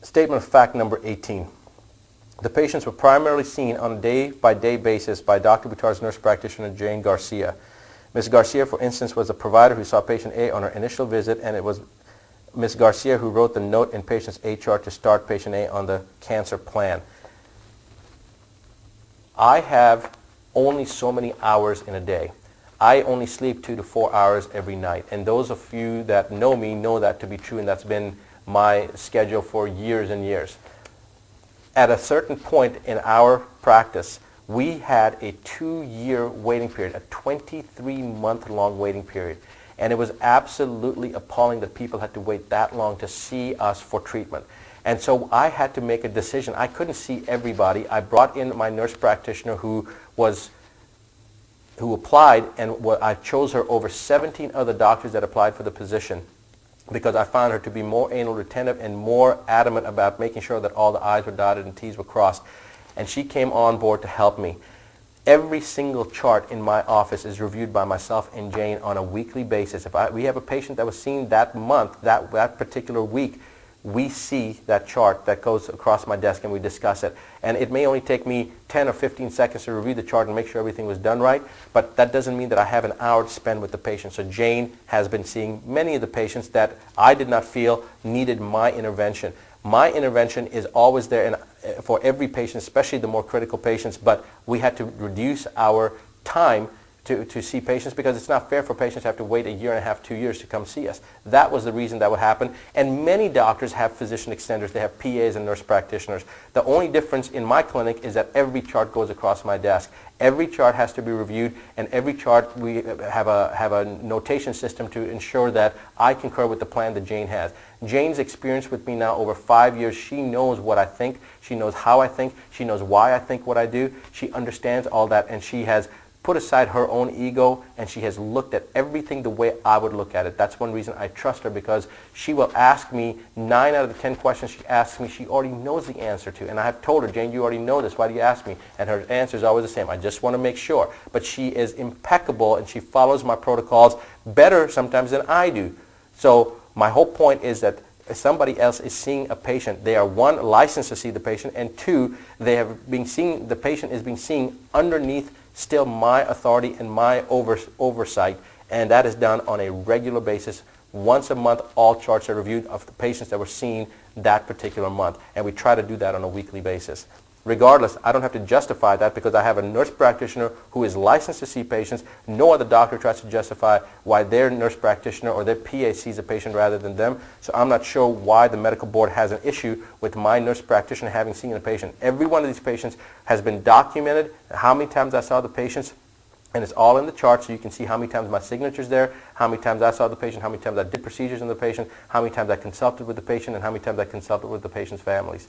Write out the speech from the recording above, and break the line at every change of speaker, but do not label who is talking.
Statement of fact number 18. The patients were primarily seen on a day-by-day basis by Dr. Buttar's nurse practitioner, Jane Garcia. Ms. Garcia, for instance, was the provider who saw patient A on her initial visit, and it was Ms. Garcia who wrote the note in patient's HR to start patient A on the cancer plan. I have only so many hours in a day. I only sleep 2 to 4 hours every night, and those of you that know me know that to be true, and that's been my schedule for years and years. At a certain point in our practice, we had a 2-year waiting period, a 23-month-long waiting period. And it was absolutely appalling that people had to wait that long to see us for treatment. And so I had to make a decision. I couldn't see everybody. I brought in my nurse practitioner who applied, and I chose her over 17 other doctors that applied for the position, because I found her to be more anal retentive and more adamant about making sure that all the I's were dotted and T's were crossed. And she came on board to help me. Every single chart in my office is reviewed by myself and Jane on a weekly basis. If we have a patient that was seen that month, that particular week, we see that chart that goes across my desk and we discuss it. And it may only take me 10 or 15 seconds to review the chart and make sure everything was done right, but that doesn't mean that I have an hour to spend with the patient. So Jane has been seeing many of the patients that I did not feel needed my intervention. My intervention is always there for every patient, especially the more critical patients, but we had to reduce our time to see patients, because it's not fair for patients to have to wait 1.5 years, 2 years to come see us. That was the reason that would happen. And many doctors have physician extenders. They have PAs and nurse practitioners. The only difference in my clinic is that every chart goes across my desk. Every chart has to be reviewed, and every chart we have a notation system to ensure that I concur with the plan that Jane has. Jane's experience with me now over 5 years. She knows what I think. She knows how I think. She knows why I think what I do. She understands all that, and she has put aside her own ego, and she has looked at everything the way I would look at it. That's one reason I trust her, because she will ask me 9 out of the 10 questions she asks me, she already knows the answer to. And I have told her, Jane, you already know this. Why do you ask me? And her answer is always the same. I just want to make sure. But she is impeccable, and she follows my protocols better sometimes than I do. So my whole point is that if somebody else is seeing a patient, they are, 1, licensed to see the patient, and 2, they have been seeing, the patient is being seen underneath still my authority and my oversight, and that is done on a regular basis. Once a month, all charts are reviewed of the patients that were seen that particular month, and we try to do that on a weekly basis. Regardless, I don't have to justify that, because I have a nurse practitioner who is licensed to see patients. No other doctor tries to justify why their nurse practitioner or their PA sees a patient rather than them. So I'm not sure why the medical board has an issue with my nurse practitioner having seen a patient. Every one of these patients has been documented, how many times I saw the patients, and it's all in the chart, so you can see how many times my signature's there, how many times I saw the patient, how many times I did procedures on the patient, how many times I consulted with the patient, and how many times I consulted with the patient's families.